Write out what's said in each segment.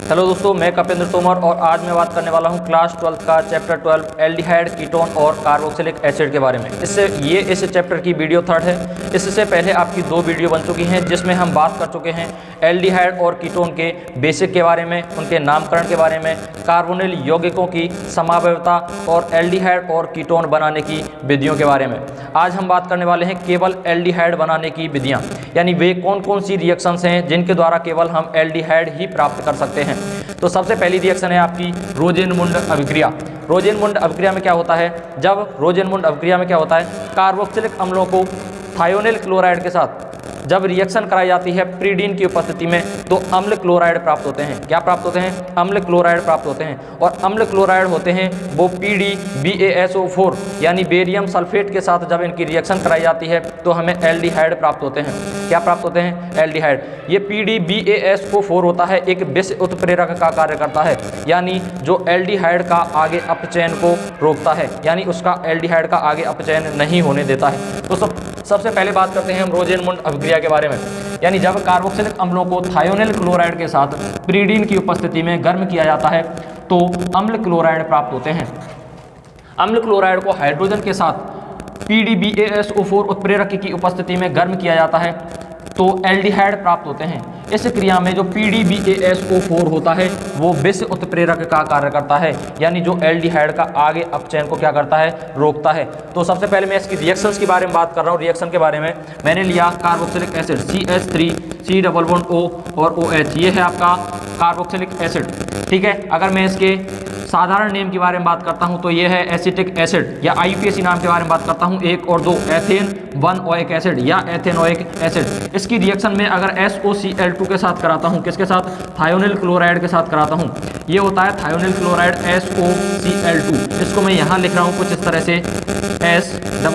Hello दोस्तों, मैं कपिंद्र तोमर और आज मैं बात करने वाला हूं क्लास 12 का चैप्टर 12 एल्डिहाइड, कीटोन और कार्बोक्सिलिक एसिड के बारे में। इस चैप्टर की वीडियो 3rd है। इससे पहले आपकी 2 वीडियो बन चुकी हैं जिसमें हम बात कर चुके हैं एल्डिहाइड और कीटोन के बेसिक के बारे में, उनके नामकरण के बारे में, कार्बोनिल यौगिकों की समावयवता और एल्डिहाइड और कीटोन बनाने की विधियों के बारे में। आज हम बात करने वाले हैं केवल एल्डिहाइड बनाने की विधियाँ, यानी वे कौन कौन सी रिएक्शंस हैं जिनके द्वारा केवल हम एल्डिहाइड ही प्राप्त कर सकते हैं। तो सबसे पहली रिएक्शन है आपकी रोजेनमुंड अभिक्रिया। रोजेनमुंड अभिक्रिया में क्या होता है? जब रोजेनमुंड अभिक्रिया में क्या होता है, कार्बोक्सिलिक अम्लों को थायोनिल क्लोराइड के साथ जब रिएक्शन कराई जाती है प्रीडीन की उपस्थिति में, तो अम्ल क्लोराइड प्राप्त होते हैं। क्या प्राप्त होते हैं? अम्ल क्लोराइड प्राप्त होते हैं। और अम्ल क्लोराइड होते हैं वो PdBaSO4 यानी बेरियम सल्फेट के साथ जब इनकी रिएक्शन कराई जाती है तो हमें एल्डिहाइड प्राप्त होते हैं। क्या प्राप्त होते हैं? एल्डिहाइड। ये PdBaSO4 होता है, एक विष उत्प्रेरक का कार्य करता है, यानी जो एल्डिहाइड का आगे अपचयन को रोकता है, यानी उसका एल्डिहाइड का आगे अपचयन नहीं होने देता है। तो सबसे पहले बात करते हैं हम रोजेनमुंड अभिक्रिया के बारे में, यानी जब कार्बोक्सिलिक अम्लों को थायोनिल क्लोराइड के साथ प्रीडीन की उपस्थिति में गर्म किया जाता है तो अम्ल क्लोराइड प्राप्त होते हैं। अम्ल क्लोराइड को हाइड्रोजन के साथ PdBaSO4 उत्प्रेरक की उपस्थिति में गर्म किया जाता है तो एल्डिहाइड प्राप्त होते हैं। इस क्रिया में जो PdBaSO4 होता है वो विष उत्प्रेरक का कार्य करता है, यानी जो एल्डिहाइड का आगे अपचयन को क्या करता है? रोकता है। तो सबसे पहले मैं इसकी रिएक्शंस के बारे में बात कर रहा हूँ। रिएक्शन के बारे में मैंने लिया कार्बोक्सिलिक एसिड CH3 C++O और OH, ये है आपका कार्बोक्सिलिक एसिड। ठीक है, अगर मैं इसके साधारण नेम के बारे में बात करता हूं तो ये है एसिटिक एसिड या IUPAC नाम के बारे में बात करता हूं। 1 और 2 एथेन 1 ओइक एसिड या एथेनोइक एसिड। इसकी रिएक्शन में अगर SOCl2 के साथ कराता हूं, किसके साथ? थायोनिल क्लोराइड के साथ कराता हूं। ये होता है थायोनिल क्लोराइड SOCl2। इसको मैं यहाँ लिख रहा हूँ कुछ इस तरह से S++OCl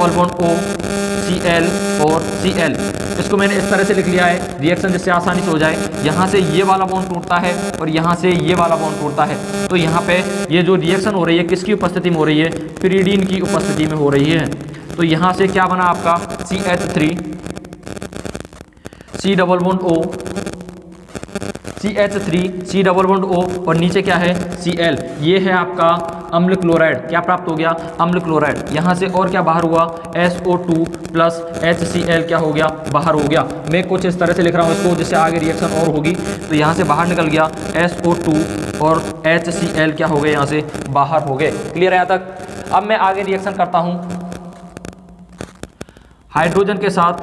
और Cl। इसको मैंने इस तरह से लिख लिया है रिएक्शन जिससे आसानी से हो जाए। यहाँ से ये वाला बॉन्ड टूटता है और यहाँ से ये वाला बॉन्ड टूटता है, तो यहाँ पे ये जो रिएक्शन हो रही है किसकी उपस्थिति में हो रही है? पिरीडीन की उपस्थिति में हो रही है। तो यहाँ से क्या बना आपका? CH3 C++O CH3 C++O और नीचे क्या है? Cl। ये है आपका अम्ल क्लोराइड। क्या प्राप्त हो गया? अम्ल क्लोराइड। यहाँ से और क्या बाहर हुआ? SO2 प्लस HCl क्या हो गया? बाहर हो गया। मैं कुछ इस तरह से लिख रहा हूँ इसको जिससे आगे रिएक्शन और होगी। तो यहाँ से बाहर निकल गया SO2 और HCl क्या हो गए? यहाँ से बाहर हो गए। क्लियर है यहाँ तक? अब मैं आगे रिएक्शन करता हूँ हाइड्रोजन के साथ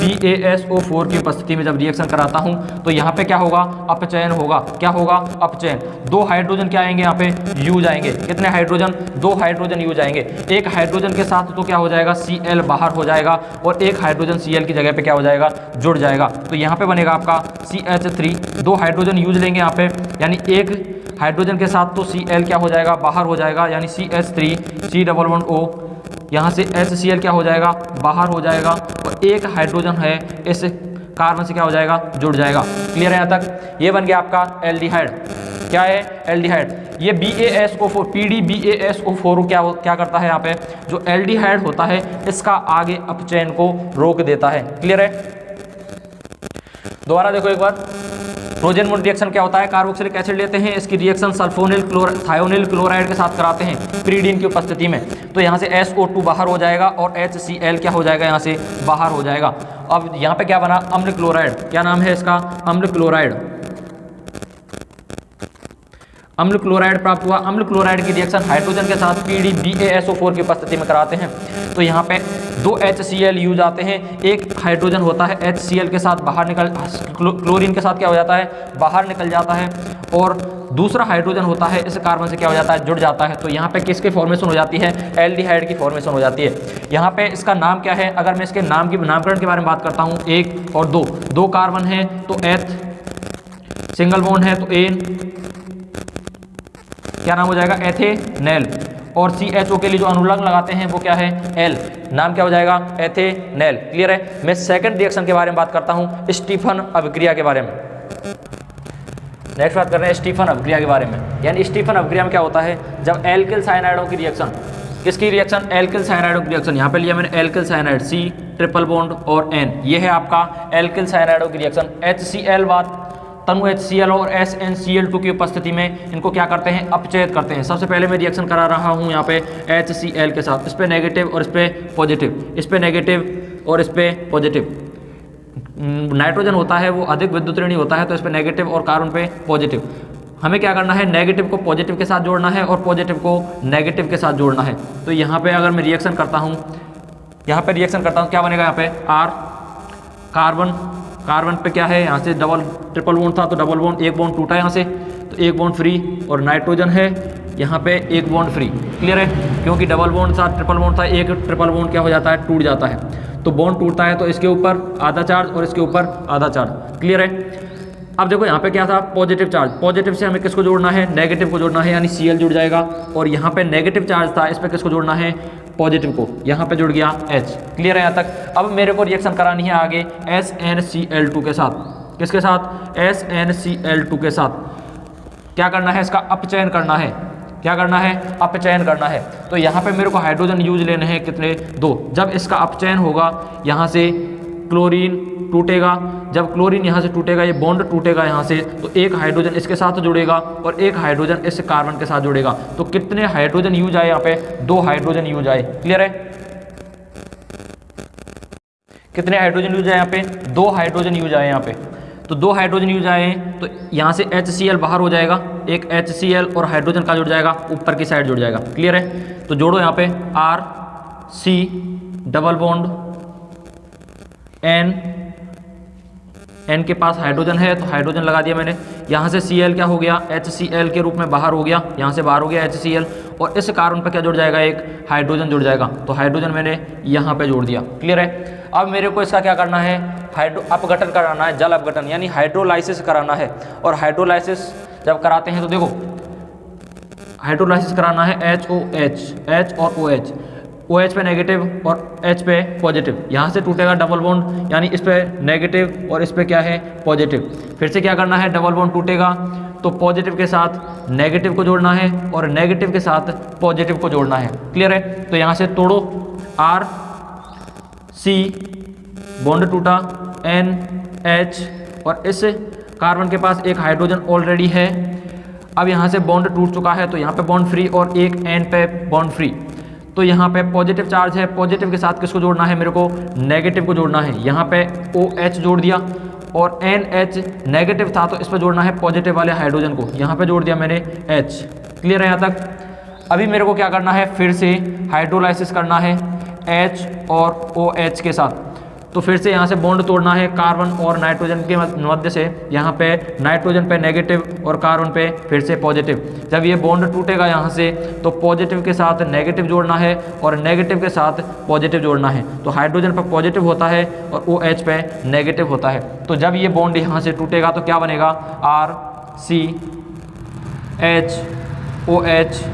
PdBaSO4 की उपस्थिति में जब रिएक्शन कराता हूं तो यहाँ पे क्या होगा? अपचयन होगा। क्या होगा? अपचयन। 2 हाइड्रोजन क्या आएंगे? यहाँ पे U जाएंगे। कितने हाइड्रोजन? 2 हाइड्रोजन U जाएंगे। एक हाइड्रोजन के साथ तो क्या हो जाएगा? Cl बाहर हो जाएगा और एक हाइड्रोजन Cl की जगह पे क्या हो जाएगा? जुड़ जाएगा। तो यहाँ पे बनेगा आपका CH3। 2 हाइड्रोजन यूज लेंगे यहाँ पे, यानी एक हाइड्रोजन के साथ तो Cl क्या हो जाएगा? बाहर हो जाएगा, यानी CH3 C++O। यहाँ से HCl क्या हो जाएगा? बाहर हो जाएगा और एक हाइड्रोजन है इस कार्बन से क्या हो जाएगा? जुड़ जाएगा। क्लियर है यहाँ तक? ये बन गया आपका एल्डिहाइड। क्या है? एल्डिहाइड। ये BaSO4 PdBaSO4 क्या करता है? यहाँ पे जो एल्डिहाइड होता है इसका आगे अपचयन को रोक देता है। क्लियर है? दोबारा देखो एक बार। रोजेनमुंड रिएक्शन क्या होता है? कार्बोक्सिलिक एसिड लेते हैं, इसकी रिएक्शन थायोनिल क्लोराइड के साथ कराते हैं प्रीडीन की उपस्थिति में, तो यहाँ से SO2 बाहर हो जाएगा और HCl क्या हो जाएगा? यहाँ से बाहर हो जाएगा। अब यहाँ पे क्या बना? अम्ल क्लोराइड। क्या नाम है इसका? अम्ल क्लोराइड। अम्ल क्लोराइड प्राप्त हुआ। अम्ल क्लोराइड की रिएक्शन हाइड्रोजन के साथ PdBaSO4 की उपस्थिति में कराते हैं तो यहाँ पे 2 HCl यूज आते हैं। एक हाइड्रोजन होता है HCl के साथ बाहर निकल, क्लोरीन के साथ क्या हो जाता है? बाहर निकल जाता है, और दूसरा हाइड्रोजन होता है इस कार्बन से क्या हो जाता है? जुड़ जाता है। तो यहाँ पे किसकी फॉर्मेशन हो जाती है? एल्डिहाइड की फॉर्मेशन हो जाती है। यहाँ पे इसका नाम क्या है? अगर मैं इसके नामकरण के बारे में बात करता हूँ, 1 और 2 कार्बन है तो एथ, सिंगल बॉन्ड है तो एन, क्या नाम हो जाएगा? एथेनेल। और CHO के लिए जो अनुलग्न लगाते हैं वो क्या है? L। नाम क्या हो जाएगा? एथेनेल। क्लियर है? मैं सेकंड रिएक्शन के बारे में बात करता हूं, स्टीफन अभिक्रिया के बारे में। नेक्स्ट बात कर रहे हैं स्टीफन अभिक्रिया के बारे में। यानी स्टीफन अभिक्रिया में क्या होता है? जब एल्किल साइनाइडों की रिएक्शन किसकी रिएक्शन, एल्किल साइनाइड की रिएक्शन। यहाँ पे लिया मैंने alkyl cyanide C triple bond और N, ये है आपका एल्किल साइनाइड की रिएक्शन। HCl बात, तनु HCl और SnCl2 की उपस्थिति में इनको क्या करते हैं, अपचयित करते हैं। सबसे पहले मैं रिएक्शन करा रहा हूँ यहाँ पे HCl के साथ, इस पे नेगेटिव और इस पे पॉजिटिव, इस पे नेगेटिव और इस पे पॉजिटिव। नाइट्रोजन होता है वो अधिक विद्युत ऋणी होता है, तो इस पे नेगेटिव और कार्बन पे पॉजिटिव। हमें क्या करना है, नेगेटिव को पॉजिटिव के साथ जोड़ना है और पॉजिटिव को नेगेटिव के साथ जोड़ना है। तो यहाँ पे अगर मैं रिएक्शन करता हूँ, यहाँ पे रिएक्शन करता हूँ, क्या बनेगा यहाँ पे R, कार्बन पे क्या है, यहाँ से डबल ट्रिपल बॉन्ड था तो डबल बॉन्ड, एक बॉन्ड टूटा यहाँ से तो एक बॉन्ड फ्री, और नाइट्रोजन है यहाँ पे एक बॉन्ड फ्री। क्लियर है, क्योंकि डबल बॉन्ड था, ट्रिपल बॉन्ड था, एक ट्रिपल बॉन्ड क्या हो जाता है, टूट जाता है। तो बॉन्ड टूटता है तो इसके ऊपर आधा चार्ज और इसके ऊपर आधा चार्ज। क्लियर है। अब देखो यहाँ पे क्या था, पॉजिटिव चार्ज, पॉजिटिव से हमें किसको जोड़ना है, नेगेटिव को जोड़ना है, यानी Cl जुड़ जाएगा। और यहाँ पे नेगेटिव चार्ज था, इस पे किसको जोड़ना है, पॉजिटिव को, यहाँ पे जुड़ गया H। क्लियर है यहाँ तक। अब मेरे को रिएक्शन करानी है आगे SnCl2 के साथ, किसके साथ, SnCl2 के साथ। क्या करना है, इसका अपचयन करना है। क्या करना है, अपचयन करना है। तो यहाँ पे मेरे को हाइड्रोजन यूज लेने हैं, कितने, 2। जब इसका अपचयन होगा, यहाँ से क्लोरीन टूटेगा, जब क्लोरीन यहाँ से टूटेगा, ये बॉन्ड टूटेगा यहाँ से, तो एक हाइड्रोजन इसके साथ जुड़ेगा और एक हाइड्रोजन इस कार्बन के साथ जुड़ेगा। तो कितने हाइड्रोजन यूज आए यहाँ पे, 2 हाइड्रोजन यूज आए। क्लियर है, कितने हाइड्रोजन यूज आए यहाँ पे, 2 हाइड्रोजन यूज आए यहाँ पे। तो 2 हाइड्रोजन यूज आए हैं, तो यहाँ से HCl बाहर हो जाएगा, एक HCl और हाइड्रोजन का जुड़ जाएगा, ऊपर की साइड जुड़ जाएगा। क्लियर है, तो जोड़ो यहाँ पे R C double bond N के पास हाइड्रोजन है तो हाइड्रोजन लगा दिया मैंने। यहाँ से Cl क्या हो गया, HCl के रूप में बाहर हो गया, यहाँ से बाहर हो गया HCl, और इस कार्बन पर क्या जुड़ जाएगा, एक हाइड्रोजन जुड़ जाएगा। तो हाइड्रोजन मैंने यहाँ पे जोड़ दिया। क्लियर है। अब मेरे को इसका क्या करना है, अपघटन कराना है, जल अपघटन यानी हाइड्रोलाइसिस कराना है। और हाइड्रोलाइसिस जब कराते हैं तो देखो, हाइड्रोलाइसिस कराना है H और OH, OH पे नेगेटिव और H पे पॉजिटिव। यहाँ से टूटेगा डबल बॉन्ड, यानी इस पे नेगेटिव और इस पे क्या है, पॉजिटिव। फिर से क्या करना है, डबल बॉन्ड टूटेगा तो पॉजिटिव के साथ नेगेटिव को जोड़ना है और नेगेटिव के साथ पॉजिटिव को जोड़ना है। क्लियर है। तो यहाँ से तोड़ो, R C बॉन्ड टूटा, N H, और इस कार्बन के पास एक हाइड्रोजन ऑलरेडी है। अब यहाँ से बॉन्ड टूट चुका है तो यहाँ पे बॉन्ड फ्री और एक N पे बॉन्ड फ्री। तो यहाँ पे पॉजिटिव चार्ज है, पॉजिटिव के साथ किसको जोड़ना है, मेरे को नेगेटिव को जोड़ना है। यहाँ पे OH जोड़ दिया और NH नेगेटिव था तो इस पर जोड़ना है पॉजिटिव वाले हाइड्रोजन को, यहाँ पे जोड़ दिया मैंने H। क्लियर है यहाँ तक। अभी मेरे को क्या करना है, फिर से हाइड्रोलाइसिस करना है H और OH के साथ। तो फिर से यहाँ से बॉन्ड तोड़ना है कार्बन और नाइट्रोजन के मध्य से, यहाँ पे नाइट्रोजन पे नेगेटिव और कार्बन पे फिर से पॉजिटिव। जब ये बॉन्ड टूटेगा यहाँ से तो पॉजिटिव के साथ नेगेटिव जोड़ना है और नेगेटिव के साथ पॉजिटिव जोड़ना है। तो हाइड्रोजन पर पॉजिटिव होता है और OH पे नेगेटिव होता है। तो जब ये बॉन्ड यहाँ से टूटेगा तो क्या बनेगा, R C H OH,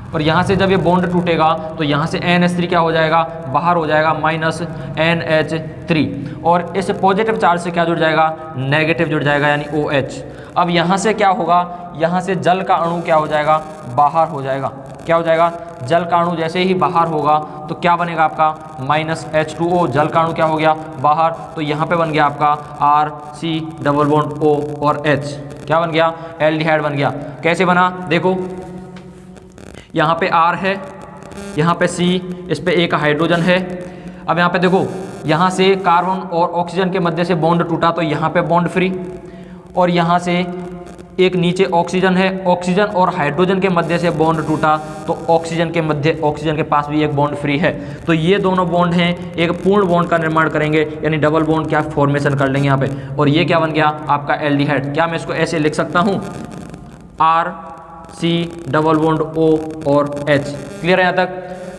और यहाँ से जब ये बॉन्ड टूटेगा तो यहाँ से NH3 क्या हो जाएगा, बाहर हो जाएगा, माइनस NH3, और इस पॉजिटिव चार्ज से क्या जुड़ जाएगा, नेगेटिव जुड़ जाएगा, यानी OH। अब यहाँ से क्या होगा, यहाँ से जल का अणु क्या हो जाएगा, बाहर हो जाएगा। क्या हो जाएगा, जल का अणु जैसे ही बाहर होगा तो क्या बनेगा आपका, माइनस H2O, जल का अणु क्या हो गया, बाहर। तो यहाँ पे बन गया आपका R C double bond O और H, क्या बन गया, एल्डिहाइड बन गया। कैसे बना, देखो यहाँ पे R है, यहाँ पे C, इस पे एक हाइड्रोजन है। अब यहाँ पे देखो, यहाँ से कार्बन और ऑक्सीजन के मध्य से बॉन्ड टूटा तो यहाँ पे बॉन्ड फ्री, और यहाँ से एक नीचे ऑक्सीजन है, ऑक्सीजन और हाइड्रोजन के मध्य से बॉन्ड टूटा तो ऑक्सीजन के मध्य, ऑक्सीजन के पास भी एक बॉन्ड फ्री है। तो ये दोनों बॉन्ड हैं, एक पूर्ण बॉन्ड का निर्माण करेंगे, यानी डबल बॉन्ड क्या फॉर्मेशन कर लेंगे यहाँ पे, और ये क्या बन गया आपका एल्डिहाइड। क्या मैं इसको ऐसे लिख सकता हूँ, R C double bond O और H। क्लियर है यहाँ तक।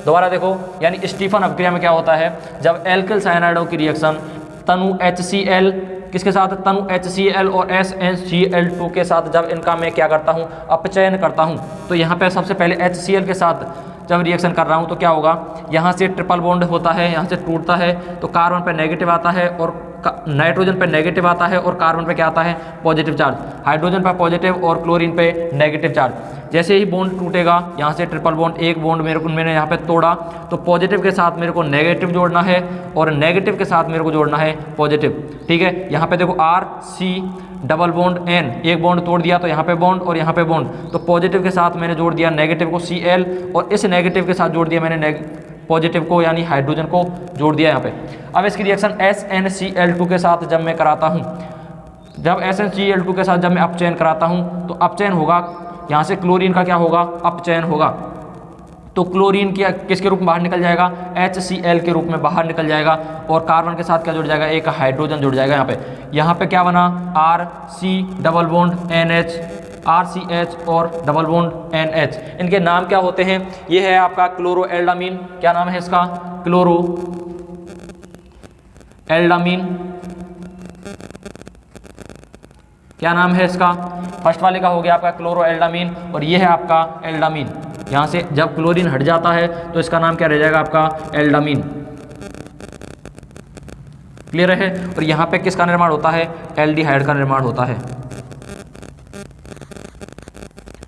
दोबारा देखो, यानी स्टीफन अभिक्रिया में क्या होता है, जब एल्किल साइनाइडों की रिएक्शन तनु HCl किसके साथ, तनु HCl और SnCl2 के साथ जब इनका मैं क्या करता हूँ, अपचयन करता हूँ, तो यहाँ पे सबसे पहले HCl के साथ जब रिएक्शन कर रहा हूँ तो क्या होगा, यहाँ से ट्रिपल बॉन्ड होता है, यहाँ से टूटता है तो कार्बन पे नेगेटिव आता है और नाइट्रोजन पे नेगेटिव आता है और कार्बन पे क्या आता है, पॉजिटिव चार्ज। हाइड्रोजन पे पॉजिटिव और क्लोरीन पे नेगेटिव चार्ज। जैसे ही बॉन्ड टूटेगा यहाँ से ट्रिपल बॉन्ड, एक बॉन्ड मैंने यहाँ पे तोड़ा, तो पॉजिटिव के साथ मेरे को नेगेटिव जोड़ना है और नेगेटिव के साथ मेरे को जोड़ना है पॉजिटिव। ठीक है, यहाँ पे देखो R C double bond N, एक बॉन्ड तोड़ दिया तो यहाँ पे बॉन्ड और यहाँ पे बॉन्ड, तो पॉजिटिव के साथ मैंने जोड़ दिया नेगेटिव को Cl और इस नेगेटिव के साथ जोड़ दिया मैंने पॉजिटिव को यानी हाइड्रोजन को जोड़ दिया यहाँ पे। अब इसकी रिएक्शन SnCl2 के साथ जब मैं कराता हूँ, जब SnCl2 के साथ जब मैं अपचयन कराता हूँ तो अपचयन होगा, यहाँ से क्लोरीन का क्या होगा, अपचयन होगा, तो क्लोरीन की किसके रूप में बाहर निकल जाएगा, HCl के रूप में बाहर निकल जाएगा और कार्बन के साथ क्या जुड़ जाएगा, एक हाइड्रोजन जुड़ जाएगा। यहाँ पे क्या बना, RC double bond NH, RCH और डबल बॉन्ड NH, इनके नाम क्या होते हैं, ये है आपका क्लोरो एल्डामीन। क्या नाम है इसका, क्लोरो एल्डामीन। क्या नाम है इसका, फर्स्ट वाले का हो गया आपका क्लोरो एल्डामीन और ये है आपका एल्डामीन। यहाँ से जब क्लोरीन हट जाता है तो इसका नाम क्या रह जाएगा, आपका एल्डामीन। क्लियर है। और यहाँ पे किसका निर्माण होता है, एल्डिहाइड का निर्माण होता है।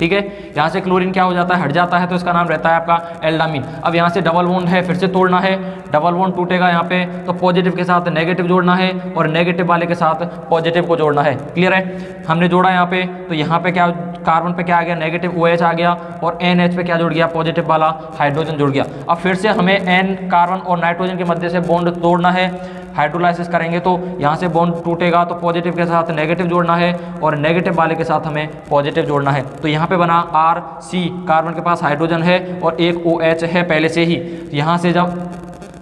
ठीक है, यहाँ से क्लोरीन क्या हो जाता है, हट जाता है, तो इसका नाम रहता है आपका एल्डामीन। अब यहाँ से डबल बॉन्ड है, फिर से तोड़ना है, डबल बॉन्ड टूटेगा यहाँ पे तो पॉजिटिव के साथ नेगेटिव जोड़ना है और नेगेटिव वाले के साथ पॉजिटिव को जोड़ना है। क्लियर है, हमने जोड़ा यहाँ पे, तो यहाँ पे क्या, कार्बन पे क्या आ गया, नेगेटिव OH आ गया और NH पे क्या जुड़ गया, पॉजिटिव वाला हाइड्रोजन जुड़ गया। अब फिर से हमें N कार्बन और नाइट्रोजन के मध्य से बॉन्ड तोड़ना है, हाइड्रोलाइसिस करेंगे तो यहाँ से बॉन्ड टूटेगा तो पॉजिटिव के साथ नेगेटिव जोड़ना है और नेगेटिव वाले के साथ हमें पॉजिटिव जोड़ना है। तो यहाँ पे बना RC, कार्बन के पास हाइड्रोजन है और एक OH है पहले से ही, यहाँ से जब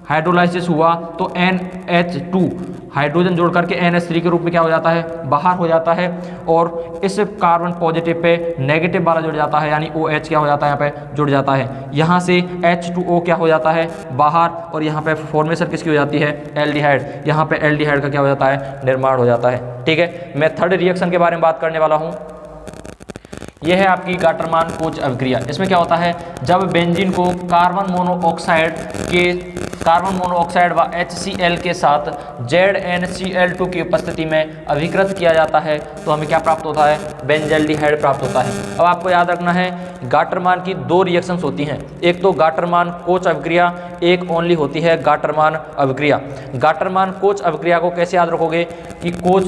हाइड्रोलाइसिस हुआ तो NH2 हाइड्रोजन जोड़ करके NH3 के रूप में क्या हो जाता है, बाहर हो जाता है और इस कार्बन पॉजिटिव पे नेगेटिव वाला जुड़ जाता है यानी OH क्या हो जाता है, यहाँ पे जुड़ जाता है। यहाँ से H2O क्या हो जाता है, बाहर, और यहाँ पे फॉर्मेशन किसकी हो जाती है, एल्डिहाइड। यहाँ पे एल्डिहाइड का क्या हो जाता है, निर्माण हो जाता है। ठीक है, मैं थर्ड रिएक्शन के बारे में बात करने वाला हूँ। यह है आपकी गाटरमान कोच अभिक्रिया। इसमें क्या होता है, जब बेंजीन को कार्बन मोनोऑक्साइड व HCl के साथ ZnCl2 की उपस्थिति में अभिकृत किया जाता है तो हमें क्या प्राप्त होता है, बेंजल्डिहाइड प्राप्त होता है। अब आपको याद रखना है, गाटरमान की दो रिएक्शंस होती हैं, एक तो गाटरमान कोच अभिक्रिया, एक ओनली होती है गाटरमान अभिक्रिया। गाटरमान कोच अभिक्रिया को कैसे याद रखोगे कि कोच,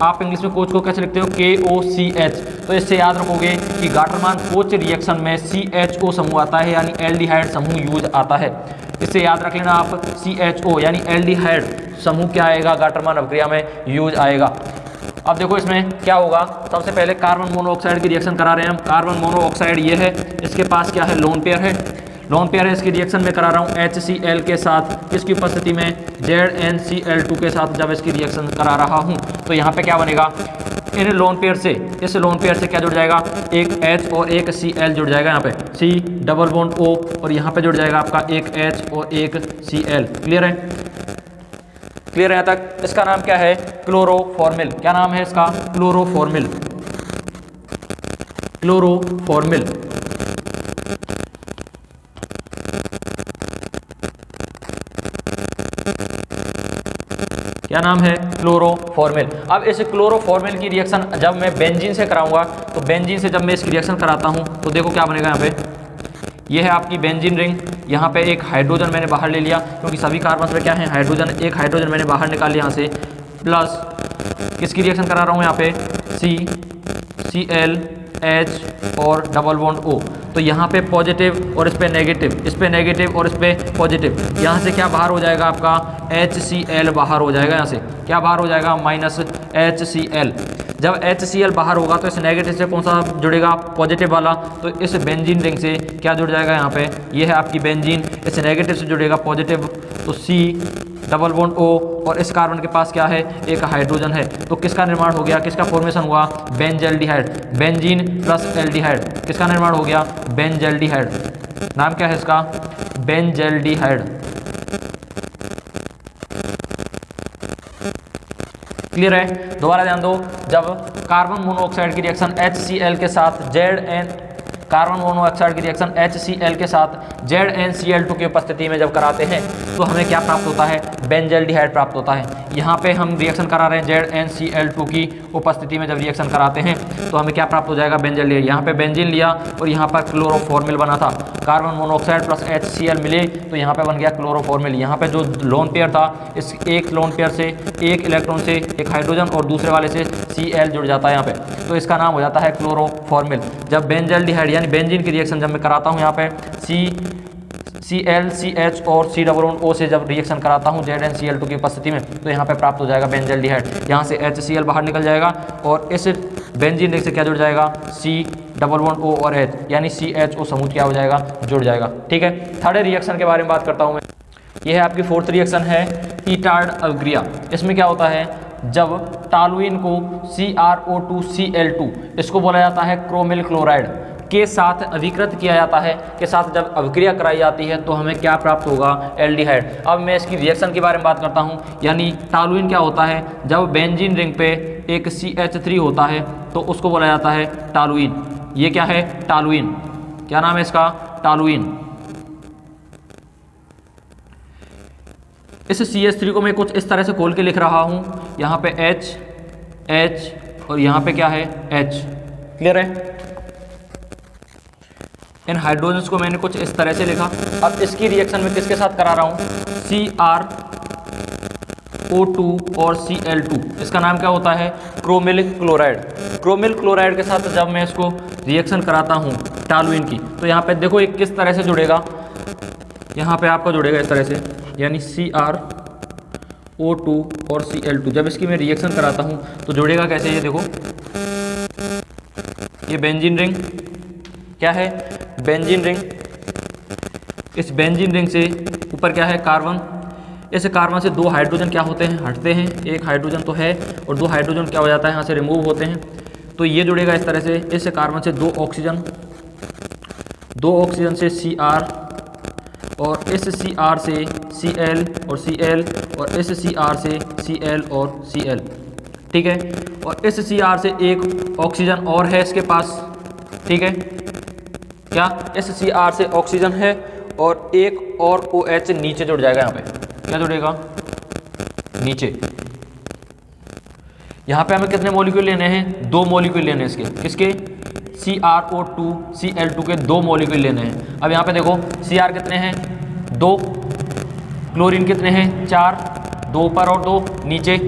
आप इंग्लिश में कोच को कैसे लिखते हो, KOCH, तो इससे याद रखोगे कि गाटरमान कोच रिएक्शन में CHO समूह आता है यानी एल्डिहाइड समूह यूज आता है। इससे याद रख लेना आप, CHO यानी एल्डिहाइड समूह क्या आएगा, गाटरमान अभिक्रिया में यूज आएगा। अब देखो इसमें क्या होगा, सबसे पहले कार्बन मोनोऑक्साइड की रिएक्शन करा रहे हैं हम। कार्बन मोनोऑक्साइड ये है, इसके पास क्या है, लोन पेयर है, लोन पेयर है, इसकी रिएक्शन में करा रहा हूँ HCl के साथ, इसकी उपस्थिति में ZnCl2 के साथ जब इसकी रिएक्शन करा रहा हूँ तो यहाँ पे क्या बनेगा, इन लोन पेयर से, इस लोन पेयर से क्या जुड़ जाएगा, एक H और एक Cl जुड़ जाएगा, यहाँ पे C डबल बॉन्ड O और यहाँ पे जुड़ जाएगा आपका एक H और एक Cl। क्लियर है, क्लियर है यहाँ तक। इसका नाम क्या है, क्लोरोफॉर्मिल। क्या नाम है इसका, क्लोरोफॉर्मिल। क्लोरोफॉर्मिल क्या नाम है, क्लोरोफॉर्मिल। अब इस क्लोरोफॉर्मिल की रिएक्शन जब मैं बेंजीन से कराऊंगा तो बेंजीन से जब मैं इसकी रिएक्शन कराता हूं तो देखो क्या बनेगा, यहाँ पे ये है आपकी बेंजीन रिंग, यहाँ पे एक हाइड्रोजन मैंने बाहर ले लिया क्योंकि सभी कार्बन में क्या है, हाइड्रोजन, एक हाइड्रोजन मैंने बाहर निकाल लिया यहाँ से, प्लस किसकी रिएक्शन करा रहा हूँ यहाँ पे, Cl H और डबल बॉन्ड O। तो यहाँ पे पॉजिटिव और इस पे नेगेटिव, इस पे नेगेटिव और इस पे पॉजिटिव, यहाँ से क्या बाहर हो जाएगा आपका HCl बाहर हो जाएगा, यहाँ से क्या बाहर हो जाएगा, -HCl। जब HCl बाहर होगा तो इस नेगेटिव से कौन सा जुड़ेगा, पॉजिटिव वाला, तो इस बेंजीन रिंग से क्या जुड़ जाएगा, यहाँ पे ये है आपकी बेंजीन, इस नेगेटिव से जुड़ेगा पॉजिटिव, तो C डबल बॉन्ड O और इस कार्बन के पास क्या है, एक हाइड्रोजन है, तो किसका निर्माण हो गया, किसका फॉर्मेशन हुआ, बेंजल्डिहाइड। बेंजीन प्लस एल्डिहाइड, किसका निर्माण हो गया, बेंजल्डिहाइड। नाम क्या है इसका, बेंजल्डिहाइड। क्लियर है, दोबारा ध्यान दो, जब कार्बन मोनोऑक्साइड की रिएक्शन HCl के साथ कार्बन मोनोऑक्साइड की रिएक्शन HCl के साथ ZnCl2 की उपस्थिति में जब कराते हैं तो हमें क्या प्राप्त होता है, बेंजल्डिहाइड प्राप्त होता है। यहाँ पे हम रिएक्शन करा रहे हैं ZnCl2 की उपस्थिति में। जब रिएक्शन कराते हैं तो हमें क्या प्राप्त हो जाएगा, बेंजीन लिया। यहाँ पे बेंजीन लिया और यहाँ पर क्लोरोफॉर्मिल बना था, कार्बन मोनोऑक्साइड प्लस HCl मिले तो यहाँ पे बन गया क्लोरोफॉर्मिल। यहाँ पे जो लोन पेयर था, इस एक लोन पेयर से एक इलेक्ट्रॉन से एक हाइड्रोजन और दूसरे वाले से Cl जुड़ जाता है यहाँ पे, तो इसका नाम हो जाता है क्लोरोफॉर्मिल। जब बेंजल्डिहाइड यानी बेंजीन की रिएक्शन जब मैं कराता हूँ यहाँ पे Cl, CH और C O से जब रिएक्शन कराता हूँ ZnCl2 की उपस्थिति में, तो यहाँ पे प्राप्त हो जाएगा बेंजल्डिहाइड। यहाँ से HCl बाहर निकल जाएगा और इस बेंजीन रिंग से क्या जुड़ जाएगा, C O और H यानी CHO समूह क्या हो जाएगा, जुड़ जाएगा। ठीक है, थर्ड रिएक्शन के बारे में बात करता हूँ मैं। यह है आपकी फोर्थ रिएक्शन है, ईटार्ड अवक्रिया। इसमें क्या होता है, जब टॉलुइन को CrO2Cl2 इसको बोला जाता है क्रोमिल क्लोराइड के साथ अभिकृत किया जाता है, के साथ जब अभिक्रिया कराई जाती है तो हमें क्या प्राप्त होगा, एल्डिहाइड। अब मैं इसकी रिएक्शन के बारे में बात करता हूं, यानी टॉलुइन क्या होता है, जब बेंजीन रिंग पे एक CH3 होता है तो उसको बोला जाता है टॉलुइन। ये क्या है, टॉलुइन। क्या नाम है इसका, टॉलुइन। इस CH3 को मैं कुछ इस तरह से खोल के लिख रहा हूं, यहाँ पे H और यहाँ पे क्या है, H। क्लियर है। इन हाइड्रोजन्स को मैंने कुछ इस तरह से लिखा। अब इसकी रिएक्शन में किसके साथ करा रहा हूँ, CrO2 और Cl2। इसका नाम क्या होता है, क्रोमिल क्लोराइड। क्रोमिल क्लोराइड के साथ जब मैं इसको रिएक्शन कराता हूँ टॉलुइन की, तो यहाँ पे देखो एक किस तरह से जुड़ेगा, यहाँ पे आपका जुड़ेगा इस तरह से, यानी CrO2 और Cl2। जब इसकी मैं रिएक्शन कराता हूँ तो जुड़ेगा कैसे, ये देखो, ये बेंजीन रिंग क्या है, बेंजीन रिंग। इस बेंजीन रिंग से ऊपर क्या है, कार्बन। इस कार्बन से दो हाइड्रोजन क्या होते हैं, हटते हैं। एक हाइड्रोजन तो है और दो हाइड्रोजन क्या हो जाता है, यहाँ से रिमूव होते हैं। तो ये जुड़ेगा इस तरह से। इस कार्बन से दो ऑक्सीजन से Cr और इस Cr से Cl और Cl और इस Cr से Cl और Cl। ठीक है, और इस Cr से एक ऑक्सीजन और है इसके पास। ठीक है, क्या इस Cr से ऑक्सीजन है और एक और OH नीचे जुड़ जाएगा। यहाँ पे क्या जुड़ेगा, नीचे। यहाँ पे हमें कितने मॉलिक्यूल लेने हैं, दो मॉलिक्यूल लेने हैं इसके, किसके, CrO2 Cl2 के दो मॉलिक्यूल लेने हैं। अब यहाँ पे देखो Cr कितने हैं, दो, क्लोरीन कितने हैं, चार, दो ऊपर और दो नीचे।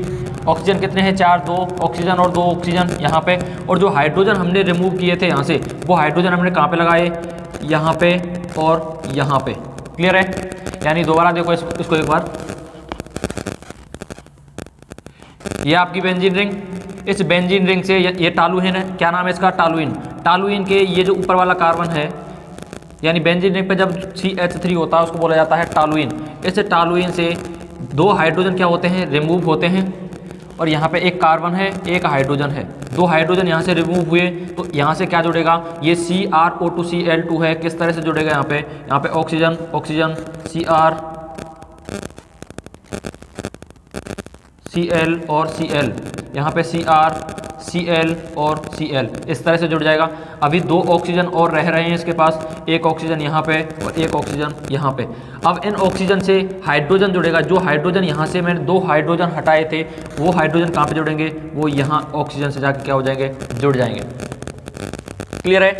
ऑक्सीजन कितने हैं, चार, दो ऑक्सीजन और दो ऑक्सीजन यहाँ पे। और जो हाइड्रोजन हमने रिमूव किए थे यहाँ से, वो हाइड्रोजन हमने कहाँ पे लगाए, यहाँ पे और यहाँ पे। क्लियर है, यानी दोबारा देखो इसको एक बार। ये आपकी बेंजीन रिंग, इस बेंजीन रिंग से ये टॉलुइन है, क्या नाम है इसका, टॉलुइन। टॉलुइन के ये जो ऊपर वाला कार्बन है, यानी बेंजीन रिंग पे जब CH3 होता है उसको बोला जाता है टॉलुइन। इस टॉलुइन से दो हाइड्रोजन क्या होते हैं, रिमूव होते हैं। और यहाँ पे एक कार्बन है, एक हाइड्रोजन है, दो हाइड्रोजन यहाँ से रिमूव हुए तो यहाँ से क्या जुड़ेगा, ये CrO2 Cl2 है। किस तरह से जुड़ेगा, यहाँ पे ऑक्सीजन ऑक्सीजन Cr Cl और Cl, यहाँ पे Cr Cl और Cl, इस तरह से जुड़ जाएगा। अभी दो ऑक्सीजन और रह रहे हैं इसके पास, एक ऑक्सीजन यहाँ पे और एक ऑक्सीजन यहाँ पे। अब इन ऑक्सीजन से हाइड्रोजन जुड़ेगा। जो हाइड्रोजन यहाँ से मैंने दो हाइड्रोजन हटाए थे, वो हाइड्रोजन कहाँ पे जुड़ेंगे, वो यहाँ ऑक्सीजन से जाके क्या हो जाएंगे, जुड़ जाएंगे। क्लियर है।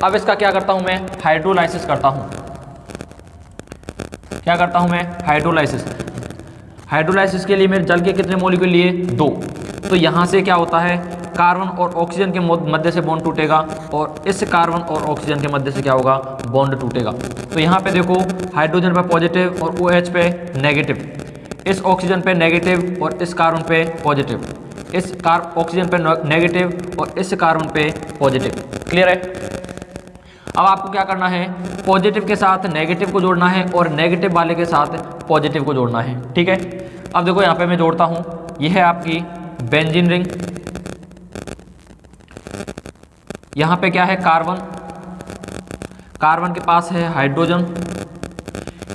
अब इसका क्या करता हूँ मैं, हाइड्रोलाइसिस करता हूँ। क्या करता हूँ मैं, हाइड्रोलाइसिस। हाइड्रोलाइसिस के लिए मैंने जल के कितने मॉलिक्यूल लिए, दो। तो यहाँ से क्या होता है, कार्बन और ऑक्सीजन के मध्य से बॉन्ड टूटेगा और इस कार्बन और ऑक्सीजन के मध्य से क्या होगा, बॉन्ड टूटेगा। तो यहाँ पे देखो हाइड्रोजन पे पॉजिटिव और OH पे नेगेटिव, इस ऑक्सीजन पे नेगेटिव और इस कार्बन पे पॉजिटिव, इस ऑक्सीजन पे नेगेटिव और इस कार्बन पे पॉजिटिव। क्लियर है। अब आपको क्या करना है, पॉजिटिव के साथ नेगेटिव को जोड़ना है और नेगेटिव वाले के साथ पॉजिटिव को जोड़ना है। ठीक है, अब देखो यहाँ पे मैं जोड़ता हूँ। यह है आपकी बेंजीन रिंग, यहाँ पे क्या है, कार्बन। कार्बन के पास है हाइड्रोजन,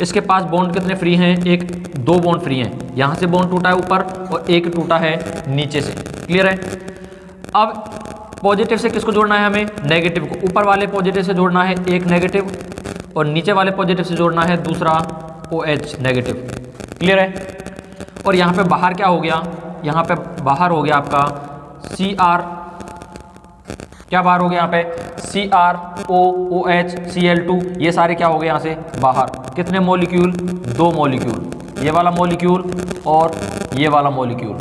इसके पास बॉन्ड कितने फ्री हैं, एक, दो बॉन्ड फ्री हैं। यहाँ से बॉन्ड टूटा है ऊपर और एक टूटा है नीचे से। क्लियर है। अब पॉजिटिव से किसको जोड़ना है हमें, नेगेटिव को। ऊपर वाले पॉजिटिव से जोड़ना है एक नेगेटिव और नीचे वाले पॉजिटिव से जोड़ना है दूसरा OH नेगेटिव। क्लियर है। और यहाँ पे बाहर क्या हो गया, यहाँ पे बाहर हो गया आपका Cr, क्या बाहर हो गया यहाँ पे CrOOH Cl2, ये सारे क्या हो गए यहाँ से बाहर। कितने मॉलिक्यूल, 2 मॉलिक्यूल, ये वाला मॉलिक्यूल और ये वाला मॉलिक्यूल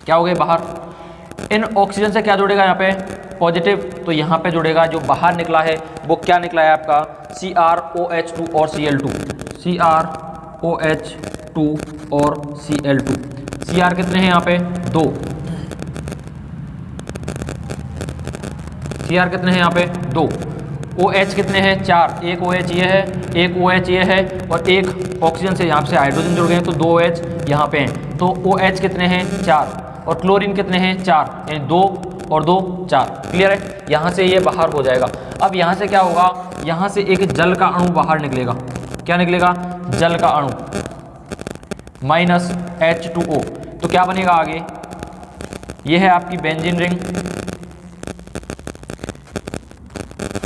क्या हो गए बाहर। इन ऑक्सीजन से क्या जुड़ेगा यहाँ पे पॉजिटिव, तो यहाँ पे जुड़ेगा जो बाहर निकला है वो क्या निकला है आपका CrOH2 और Cl2, CrOH2 और Cl2। Cr कितने हैं यहाँ पे 2, Cr कितने हैं यहाँ पे 2, OH कितने हैं 4, एक OH ये है, एक OH ये है और एक ऑक्सीजन से यहाँ से हाइड्रोजन जुड़ गए हैं तो 2 OH यहाँ पे हैं, तो OH कितने हैं 4 और क्लोरीन कितने हैं 4, यानी 2 और 2 4। क्लियर है, यहाँ से ये बाहर हो जाएगा। अब यहाँ से क्या होगा, यहाँ से एक जल का अणु बाहर निकलेगा, क्या निकलेगा जल का अणु -H2O, तो क्या बनेगा आगे, ये है आपकी बेंजीन रिंग,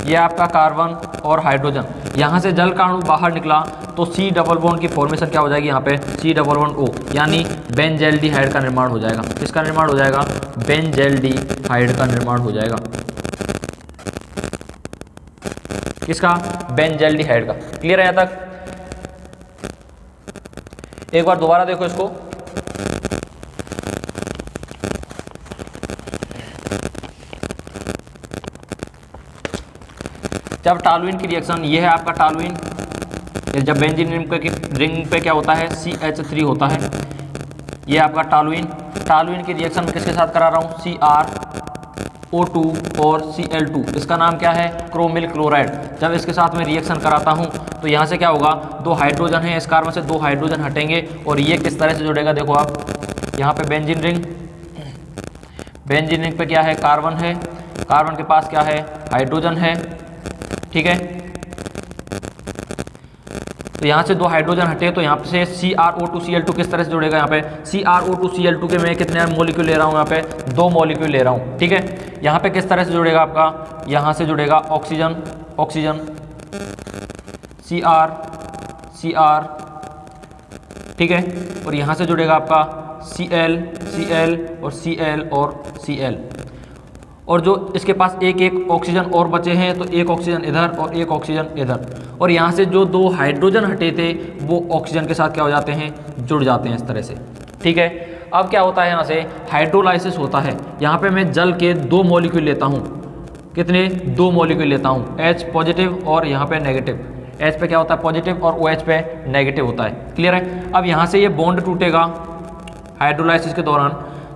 ये आपका कार्बन और हाइड्रोजन, यहाँ से जल का अणु बाहर निकला तो C डबल बॉन्ड की फॉर्मेशन क्या हो जाएगी यहाँ पे C डबल बॉन्ड O, यानी बेंजल्डिहाइड का निर्माण हो जाएगा। किसका निर्माण हो जाएगा, बेंजल्डिहाइड का निर्माण हो जाएगा। किसका, बेंजल्डिहाइड का। क्लियर है यहाँ तक, एक बार दोबारा देखो इसको, जब टॉलुइन की रिएक्शन, ये है आपका टॉलुइन, जब बेंजीन रिंग पे क्या होता है CH3 होता है, ये आपका टॉलुइन। टॉलुइन की रिएक्शन किसके साथ करा रहा हूँ CrO2 और Cl2, इसका नाम क्या है क्रोमिल क्लोराइड। जब इसके साथ में रिएक्शन कराता हूँ तो यहाँ से क्या होगा, 2 हाइड्रोजन है, इस कार्बन से 2 हाइड्रोजन हटेंगे और ये किस तरह से जुड़ेगा, देखो आप यहाँ पे बेंजीन रिंग पे क्या है कार्बन है, कार्बन के पास क्या है हाइड्रोजन है, ठीक है। तो यहाँ से 2 हाइड्रोजन हटे तो यहाँ से CrO2 Cl2 किस तरह से जुड़ेगा, यहाँ पे CrO2 Cl2 के मैं कितने मॉलिक्यूल ले रहा हूँ, यहाँ पे 2 मॉलिक्यूल ले रहा हूँ, ठीक है। यहाँ पे किस तरह से जुड़ेगा आपका, यहाँ से जुड़ेगा ऑक्सीजन Cr, ठीक है, और यहाँ से जुड़ेगा आपका Cl और Cl, और जो इसके पास एक ऑक्सीजन और बचे हैं तो एक ऑक्सीजन इधर और एक ऑक्सीजन इधर, और यहाँ से जो 2 हाइड्रोजन हटे थे वो ऑक्सीजन के साथ क्या हो जाते हैं, जुड़ जाते हैं इस तरह से, ठीक है। अब क्या होता है, यहाँ से हाइड्रोलाइसिस होता है, यहाँ पे मैं जल के 2 मॉलिक्यूल लेता हूँ, कितने 2 मॉलिक्यूल लेता हूँ, H पॉजिटिव और यहाँ पे नेगेटिव, H पे क्या होता है पॉजिटिव और OH पे नेगेटिव होता है। क्लियर है। अब यहाँ से ये बॉन्ड टूटेगा हाइड्रोलाइसिस के दौरान,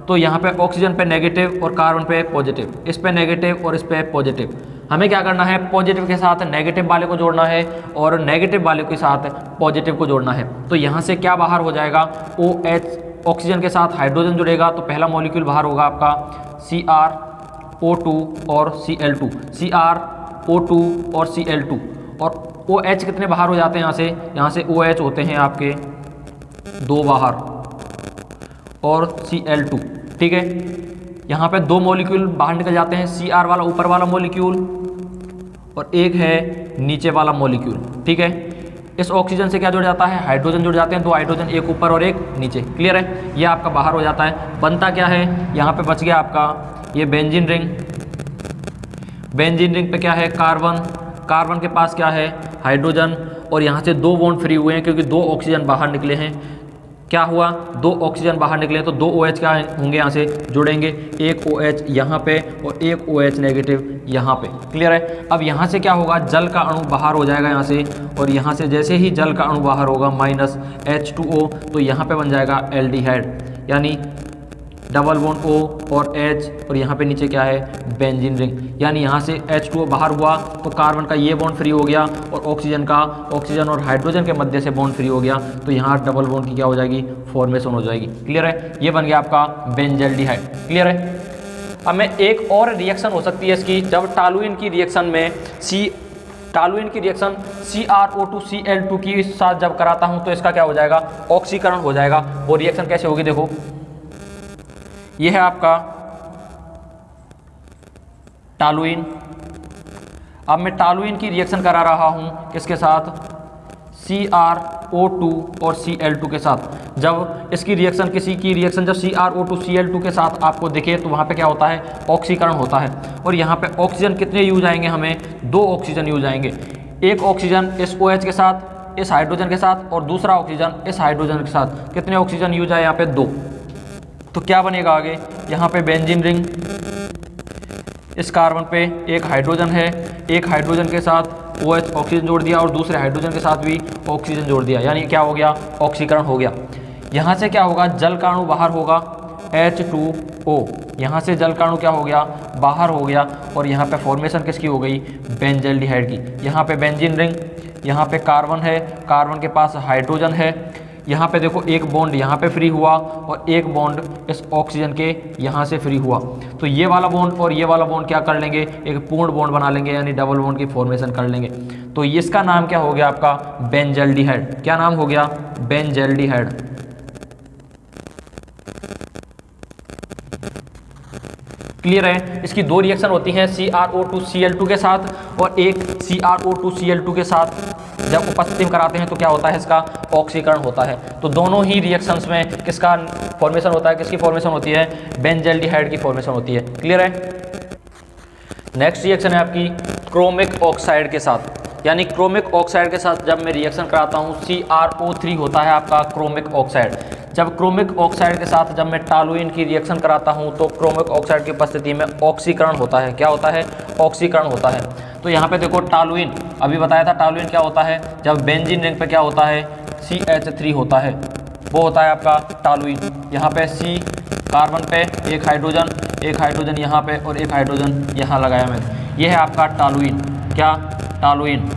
तो यहाँ पे ऑक्सीजन पे नेगेटिव और कार्बन पे पॉजिटिव, इस पे नेगेटिव और इस पे पॉजिटिव। हमें क्या करना है, पॉजिटिव के साथ नेगेटिव वाले को जोड़ना है और नेगेटिव वाले के साथ पॉजिटिव को जोड़ना है। तो यहाँ से क्या बाहर हो जाएगा, OH ऑक्सीजन के साथ हाइड्रोजन जुड़ेगा तो पहला मॉलिक्यूल बाहर होगा आपका CrO2 और Cl2, CrO2 और Cl2, और OH कितने बाहर हो जाते हैं, यहाँ से OH होते हैं आपके 2 बाहर और Cl2, ठीक है। यहाँ पे 2 मॉलिक्यूल बाहर निकल जाते हैं, Cr वाला ऊपर वाला मॉलिक्यूल और एक है नीचे वाला मॉलिक्यूल, ठीक है। इस ऑक्सीजन से क्या जुड़ जाता है, हाइड्रोजन जुड़ जाते हैं, 2 हाइड्रोजन, एक ऊपर और एक नीचे। क्लियर है, ये आपका बाहर हो जाता है। बनता क्या है, यहाँ पे बच गया आपका ये बेंजीन रिंग। बेंजीन रिंग पे क्या है कार्बन, कार्बन के पास क्या है हाइड्रोजन, और यहाँ से 2 बॉन्ड फ्री हुए हैं क्योंकि 2 ऑक्सीजन बाहर निकले हैं। क्या हुआ, 2 ऑक्सीजन बाहर निकले तो 2 OH क्या होंगे, यहाँ से जुड़ेंगे, एक OH यहाँ पे और एक OH नेगेटिव यहाँ पे। क्लियर है। अब यहाँ से क्या होगा, जल का अणु बाहर हो जाएगा यहाँ से, और यहाँ से जैसे ही जल का अणु बाहर होगा -H2O, तो यहाँ पे बन जाएगा एल्डिहाइड, यानी डबल बॉन्ड O और H, और यहाँ पे नीचे क्या है बेंजीन रिंग, यानी यहाँ से H2O बाहर हुआ तो कार्बन का ये बॉन्ड फ्री हो गया और ऑक्सीजन और हाइड्रोजन के मध्य से बॉन्ड फ्री हो गया, तो यहाँ डबल बॉन्ड की क्या हो जाएगी, फॉर्मेशन हो जाएगी। क्लियर है, ये बन गया आपका बेंजल्डिहाइड। क्लियर है। अब मैं एक और रिएक्शन हो सकती है इसकी, जब टॉलुइन की रिएक्शन में CrO2 Cl2 के साथ जब कराता हूँ तो इसका क्या हो जाएगा, ऑक्सीकरण हो जाएगा। वो रिएक्शन कैसे होगी, देखो ये है आपका टॉलुइन। अब मैं टॉलुइन की रिएक्शन करा रहा हूं किसके साथ, CrO2 और Cl2 के साथ। जब इसकी रिएक्शन किसी की रिएक्शन जब CrO2Cl2 के साथ आपको दिखे तो वहाँ पे क्या होता है, ऑक्सीकरण होता है। और यहाँ पे ऑक्सीजन कितने यूज आएंगे, हमें 2 ऑक्सीजन यूज आएंगे। एक ऑक्सीजन इस OH के साथ, इस हाइड्रोजन के साथ, और दूसरा ऑक्सीजन इस हाइड्रोजन के साथ। कितने ऑक्सीजन यूज आए यहाँ पे, 2। तो क्या बनेगा आगे, यहाँ पे बेंजीन रिंग, इस कार्बन पे एक हाइड्रोजन है, एक हाइड्रोजन के साथ OH ऑक्सीजन जोड़ दिया और दूसरे हाइड्रोजन के साथ भी ऑक्सीजन जोड़ दिया, यानी क्या हो गया, ऑक्सीकरण हो गया। यहाँ से क्या होगा, जल काणु बाहर होगा, H2O। यहाँ से जल काणु क्या हो गया, बाहर हो गया। और यहाँ पे फॉर्मेशन किसकी हो गई, बेंजल्डिहाइड की। यहाँ पे बेंजीन रिंग, यहाँ पे कार्बन है, कार्बन के पास हाइड्रोजन है। यहाँ पे देखो एक बॉन्ड यहाँ पे फ्री हुआ और एक बॉन्ड इस ऑक्सीजन के यहाँ से फ्री हुआ। तो ये वाला बॉन्ड और ये वाला बॉन्ड क्या कर लेंगे, एक पूर्ण बॉन्ड बना लेंगे, यानी डबल बॉन्ड की फॉर्मेशन कर लेंगे। तो इसका नाम क्या हो गया आपका, बेंजल्डिहाइड। क्या नाम हो गया, बेंजल्डिहाइड। क्लियर है। इसकी 2 रिएक्शन होती हैं, CrO2Cl2 के साथ और एक CrO2Cl2 के साथ। जब उपस्थिति में कराते हैं तो क्या होता है, इसका ऑक्सीकरण होता है। तो दोनों ही रिएक्शंस में किसका फॉर्मेशन होता है, किसकी फॉर्मेशन होती है, बेंजल्डिहाइड की फॉर्मेशन होती है। क्लियर है। नेक्स्ट रिएक्शन है आपकी क्रोमिक ऑक्साइड के साथ, यानी क्रोमिक ऑक्साइड के साथ जब मैं रिएक्शन कराता हूँ, CrO3 होता है आपका क्रोमिक ऑक्साइड। जब क्रोमिक ऑक्साइड के साथ जब मैं टॉलुइन की रिएक्शन कराता हूँ तो क्रोमिक ऑक्साइड की उपस्थिति में ऑक्सीकरण होता है। क्या होता है, ऑक्सीकरण होता है। तो यहाँ पे देखो टॉलुइन, अभी बताया था टॉलुइन क्या होता है, जब बेंजीन रिंग पे क्या होता है, CH3 होता है, वो होता है आपका टॉलुइन। यहाँ पे C कार्बन पे एक हाइड्रोजन यहाँ पे और एक हाइड्रोजन यहाँ लगाया मैंने, ये है आपका टॉलुइन। क्या, टॉलुइन।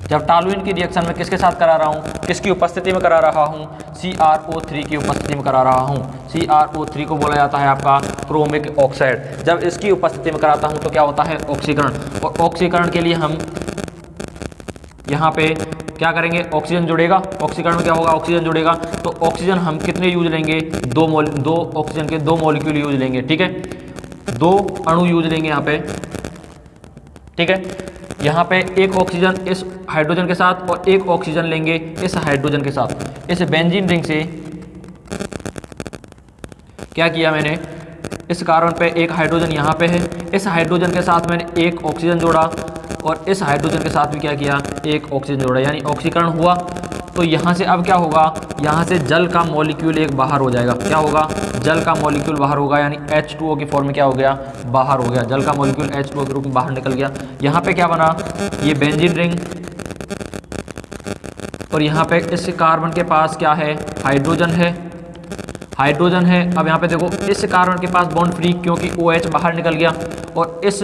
जब टॉलुइन की रिएक्शन में किसके साथ करा रहा हूँ, किसकी उपस्थिति में करा रहा हूँ, CrO3 की उपस्थिति में करा रहा हूँ। CrO3 को बोला जाता है आपका क्रोमिक ऑक्साइड। जब इसकी उपस्थिति में कराता हूँ तो क्या होता है, ऑक्सीकरण। और ऑक्सीकरण के लिए हम यहाँ पे क्या करेंगे, ऑक्सीजन जुड़ेगा। ऑक्सीकरण में क्या होगा, ऑक्सीजन जुड़ेगा। तो ऑक्सीजन हम कितने यूज लेंगे, 2 ऑक्सीजन के 2 मॉलिक्यूल यूज लेंगे। ठीक है, 2 अणु यूज लेंगे यहाँ पे। ठीक है, यहाँ पे एक ऑक्सीजन इस हाइड्रोजन के साथ और एक ऑक्सीजन लेंगे इस हाइड्रोजन के साथ। इस बेंजीन रिंग से क्या किया मैंने, इस कार्बन पे एक हाइड्रोजन यहाँ पे है, इस हाइड्रोजन के साथ मैंने एक ऑक्सीजन जोड़ा और इस हाइड्रोजन के साथ भी क्या किया, एक ऑक्सीजन जोड़ा, यानी ऑक्सीकरण हुआ। तो यहाँ से अब क्या होगा, यहाँ से जल का मॉलिक्यूल एक बाहर हो जाएगा। क्या होगा, जल का मॉलिक्यूल बाहर होगा, यानी H2O की फॉर्म में क्या हो गया, बाहर हो गया। जल का मॉलिक्यूल H2O के रूप में बाहर निकल गया। यहाँ पे क्या बना, ये बेंजीन रिंग, और यहाँ पे इस कार्बन के पास क्या है, हाइड्रोजन है, हाइड्रोजन है। अब यहाँ पे देखो इस कार्बन के पास बॉन्ड फ्री, क्योंकि OH बाहर निकल गया, और इस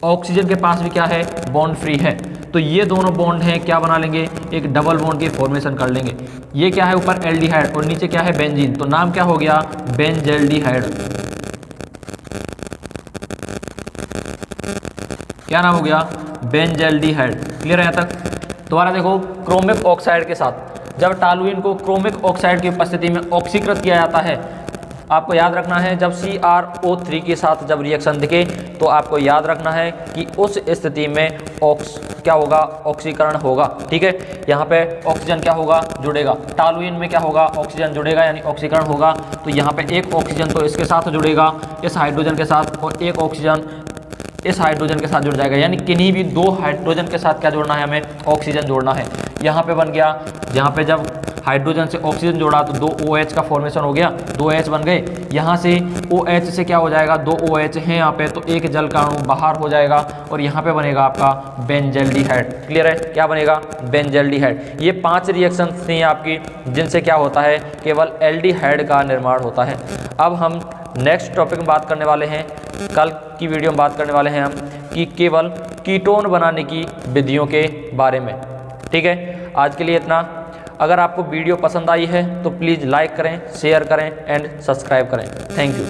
ऑक्सीजन के पास भी क्या है, बॉन्ड फ्री है। तो ये दोनों बॉन्ड हैं, क्या बना लेंगे, एक डबल बॉन्ड की फॉर्मेशन कर लेंगे। ये क्या है, ऊपर एल्डिहाइड और नीचे क्या है, बेंजीन। तो नाम क्या हो गया, बेंजल्डिहाइड। क्या नाम हो गया, बेंजल्डिहाइड। क्लियर है यहाँ तक। दोबारा देखो, क्रोमिक ऑक्साइड के साथ जब टॉलुइन को क्रोमिक ऑक्साइड की उपस्थिति में ऑक्सीकृत किया जाता है, आपको याद रखना है, जब CrO3 के साथ जब रिएक्शन दिखे तो आपको याद रखना है कि उस स्थिति में क्या होगा, ऑक्सीकरण होगा। ठीक है, यहाँ पे ऑक्सीजन क्या होगा, जुड़ेगा। टॉलुइन में क्या होगा, ऑक्सीजन जुड़ेगा, यानी ऑक्सीकरण होगा। तो यहाँ पे एक ऑक्सीजन तो इसके साथ जुड़ेगा, इस हाइड्रोजन के साथ, और एक ऑक्सीजन इस हाइड्रोजन के साथ जुड़ जाएगा, यानी किन्हीं भी 2 हाइड्रोजन के साथ क्या जोड़ना है, हमें ऑक्सीजन जोड़ना है। यहाँ पे बन गया, यहाँ पे जब हाइड्रोजन से ऑक्सीजन जोड़ा तो 2 OH का फॉर्मेशन हो गया, 2 H बन गए। यहाँ से OH से क्या हो जाएगा, 2 OH हैं यहाँ पे, तो एक जल का अणु बाहर हो जाएगा और यहाँ पे बनेगा आपका बेंजल्डिहाइड। क्लियर है, क्या बनेगा, बेंजल्डिहाइड। ये 5 रिएक्शंस थी आपकी, जिनसे क्या होता है, केवल एल्डिहाइड का निर्माण होता है। अब हम नेक्स्ट टॉपिक में बात करने वाले हैं, कल की वीडियो में बात करने वाले हैं हम कि केवल कीटोन बनाने की विधियों के बारे में। ठीक है, आज के लिए इतना। अगर आपको वीडियो पसंद आई है तो प्लीज़ लाइक करें, शेयर करें एंड सब्सक्राइब करें। Thank you.